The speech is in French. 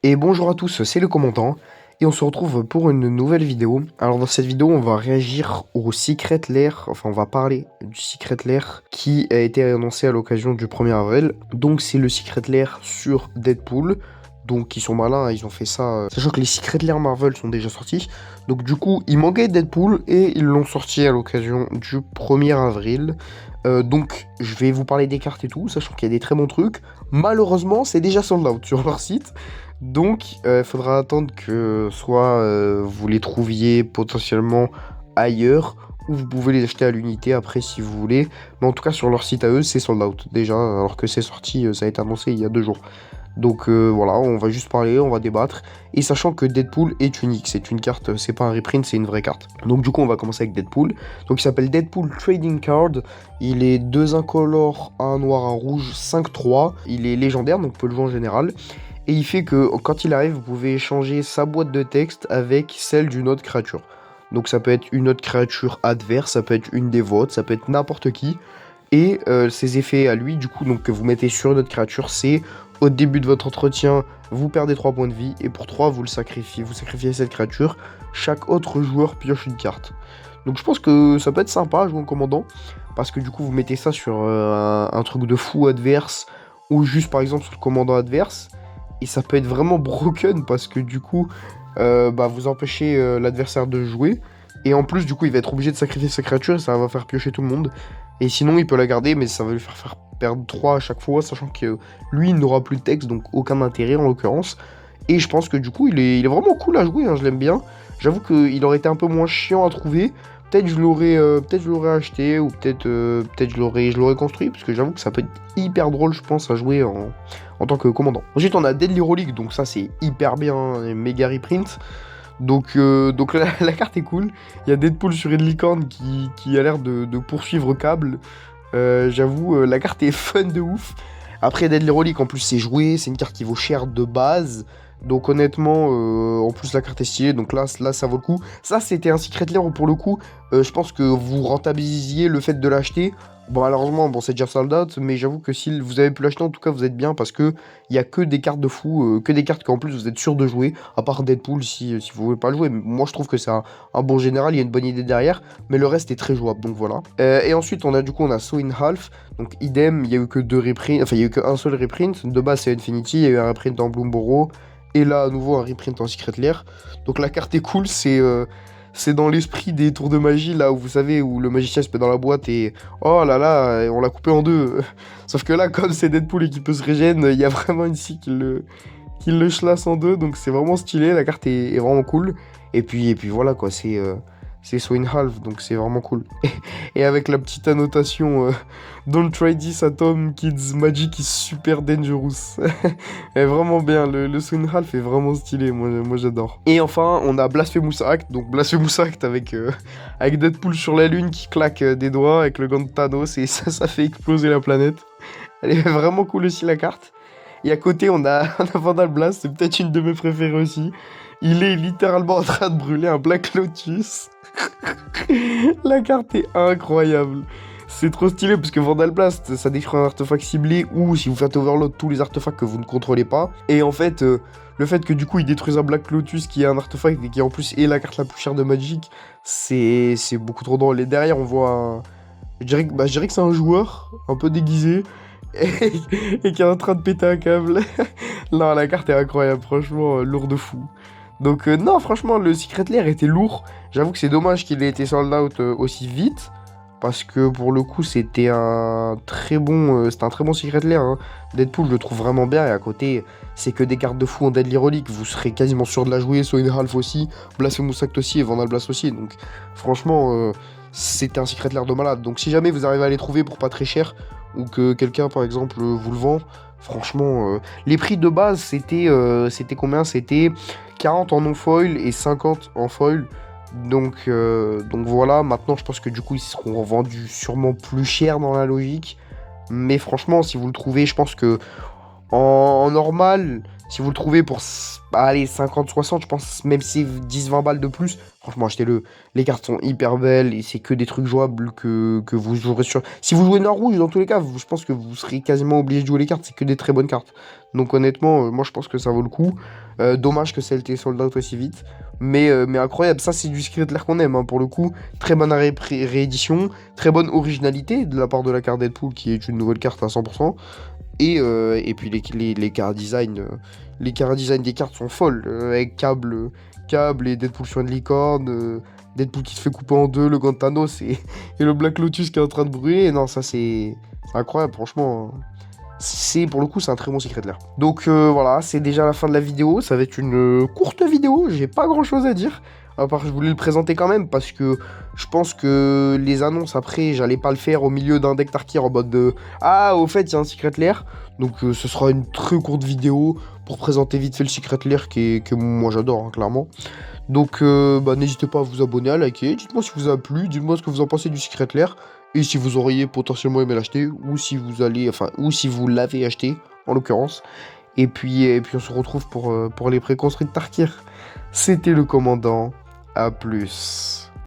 Et bonjour à tous, c'est le commandant et on se retrouve pour une nouvelle vidéo. Alors dans cette vidéo, on va réagir au Secret Lair, enfin on va parler du Secret Lair qui a été annoncé à l'occasion du 1er avril. Donc c'est le Secret Lair sur Deadpool. Donc ils sont malins, hein, ils ont fait ça, sachant que les Secret Lair Marvel sont déjà sortis. Donc du coup, il manquait Deadpool et ils l'ont sorti à l'occasion du 1er avril. Donc je vais vous parler des cartes et tout, sachant qu'il y a des très bons trucs. Malheureusement, c'est déjà sold out sur leur site. Donc, il faudra attendre que soit vous les trouviez potentiellement ailleurs, ou vous pouvez les acheter à l'unité après si vous voulez. Mais en tout cas, sur leur site à eux, c'est sold out déjà, alors que c'est sorti, ça a été annoncé il y a 2 jours. Donc voilà, on va juste parler, on va débattre. Et sachant que Deadpool est unique, c'est une carte, c'est pas un reprint, c'est une vraie carte. Donc du coup, on va commencer avec Deadpool. Donc il s'appelle Deadpool Trading Card. Il est 2 incolores, un noir, un rouge, 5-3. Il est légendaire, donc on peut le jouer en général. Et il fait que quand il arrive, vous pouvez échanger sa boîte de texte avec celle d'une autre créature. Donc ça peut être une autre créature adverse, ça peut être une des vôtres, ça peut être n'importe qui. Et ses effets à lui, du coup, donc que vous mettez sur une autre créature, c'est au début de votre entretien, vous perdez 3 points de vie, et pour 3, vous le sacrifiez. Vous sacrifiez cette créature, chaque autre joueur pioche une carte. Donc je pense que ça peut être sympa à jouer en commandant, parce que du coup, vous mettez ça sur un truc de fou adverse, ou juste par exemple sur le commandant adverse. Et ça peut être vraiment broken parce que du coup, vous empêchez l'adversaire de jouer. Et en plus, du coup, il va être obligé de sacrifier sa créature et ça va faire piocher tout le monde. Et sinon, il peut la garder, mais ça va lui faire perdre 3 à chaque fois, sachant que lui, il n'aura plus de texte, donc aucun intérêt en l'occurrence. Et je pense que du coup, il est vraiment cool à jouer, hein, je l'aime bien. J'avoue qu'il aurait été un peu moins chiant à trouver. Peut-être je l'aurais acheté, ou peut-être je l'aurais construit, parce que j'avoue que ça peut être hyper drôle, je pense, à jouer en tant que commandant. Ensuite, on a Deadly Relic, donc ça c'est hyper bien, hein, méga reprint. Donc la carte est cool. Il y a Deadpool sur une licorne qui a l'air de poursuivre Cable. J'avoue, la carte est fun de ouf. Après, Deadly Relic, en plus, c'est joué. C'est une carte qui vaut cher de base. Donc honnêtement, en plus la carte est stylée, donc là ça vaut le coup. Ça c'était un Secret Lair où pour le coup, je pense que vous rentabilisiez le fait de l'acheter. Bon malheureusement, bon c'est déjà sold out, mais j'avoue que si vous avez pu l'acheter, en tout cas vous êtes bien parce que il y a que des cartes de fou, que des cartes qu'en plus vous êtes sûr de jouer, à part Deadpool si vous voulez pas le jouer. Mais moi je trouve que c'est un bon général, il y a une bonne idée derrière, mais le reste est très jouable, donc voilà. Et ensuite on a Saw in Half, donc idem, il y a eu que 2 reprints, enfin il y a eu qu'un seul reprint, de base c'est Infinity, il y a eu un reprint en Bloomborough. Et là, à nouveau, un reprint en Secret Lair. Donc la carte est cool, c'est dans l'esprit des tours de magie, là où vous savez, où le magicien se met dans la boîte et oh là là, on l'a coupé en deux. Sauf que là, comme c'est Deadpool et qu'il peut se régène, il y a vraiment une scie qui le chlasse en deux, donc c'est vraiment stylé, la carte est vraiment cool. Et puis voilà quoi, c'est Swing Half, donc c'est vraiment cool. Et avec la petite annotation Don't try this at home, kids, magic is super dangerous. Elle est vraiment bien, le Swing Half est vraiment stylé, moi j'adore. Et enfin, on a Blasphemous Act, donc Blasphemous Act avec Deadpool sur la lune qui claque des doigts avec le gant de Thanos, et ça fait exploser la planète. Elle est vraiment cool aussi la carte. Et à côté, on a Vandal Blast, c'est peut-être une de mes préférées aussi. Il est littéralement en train de brûler un Black Lotus. La carte est incroyable. C'est trop stylé parce que Vandal Blast, ça détruit un artefact ciblé ou si vous faites overload tous les artefacts que vous ne contrôlez pas. Et en fait, le fait que du coup il détruise un Black Lotus qui est un artefact et qui en plus est la carte la plus chère de Magic, c'est beaucoup trop drôle. Et derrière, on voit je dirais que c'est un joueur un peu déguisé et qui est en train de péter un câble. Non, la carte est incroyable, franchement, lourd de fou. Donc non, franchement, le Secret Lair était lourd. J'avoue que c'est dommage qu'il ait été sold out aussi vite. Parce que pour le coup, c'était un très bon Secret Lair, hein. Deadpool, je le trouve vraiment bien. Et à côté, c'est que des cartes de fou en Deadly Relic. Vous serez quasiment sûr de la jouer. Soit une Half aussi, Blasphemous Act aussi et Vandal Blast aussi. Donc franchement, c'était un Secret Lair de malade. Donc si jamais vous arrivez à les trouver pour pas très cher, ou que quelqu'un par exemple vous le vend, franchement, les prix de base c'était combien? C'était 40 en non-foil et 50 en foil. Donc voilà, maintenant je pense que du coup ils seront vendus sûrement plus cher dans la logique. Mais franchement, si vous le trouvez, je pense que en normal, Si vous le trouvez pour, allez, 50-60, je pense, même si c'est 10-20 balles de plus, franchement, achetez-le. Les cartes sont hyper belles et c'est que des trucs jouables que vous jouerez sur... Si vous jouez Nord Rouge, dans tous les cas, je pense que vous serez quasiment obligé de jouer les cartes, c'est que des très bonnes cartes. Donc honnêtement, moi je pense que ça vaut le coup. Dommage que celle-ci sold out aussi vite. Mais incroyable, ça c'est du Secret Lair qu'on aime, hein, pour le coup. Très bonne réédition, très bonne originalité de la part de la carte Deadpool qui est une nouvelle carte à 100%. Et puis les car design, les car design des cartes sont folles, avec câble et Deadpool sur une licorne, Deadpool qui se fait couper en deux, le gant de Thanos et le Black Lotus qui est en train de brûler. Non, ça c'est incroyable, franchement. Pour le coup, c'est un très bon Secret Lair. Donc voilà, c'est déjà la fin de la vidéo. Ça va être une courte vidéo, j'ai pas grand chose à dire. À part que je voulais le présenter quand même parce que je pense que les annonces après, j'allais pas le faire au milieu d'un deck Tarkir en mode de ah, au fait, il y a un Secret Lair. Donc ce sera une très courte vidéo pour présenter vite fait le Secret Lair que moi j'adore, hein, clairement. Donc n'hésitez pas à vous abonner, à liker. Dites-moi si vous a plu, dites-moi ce que vous en pensez du Secret Lair et si vous auriez potentiellement aimé l'acheter ou si vous allez, enfin, ou si vous l'avez acheté en l'occurrence. Et puis on se retrouve pour les préconstruits de Tarkir. C'était le commandant. À plus.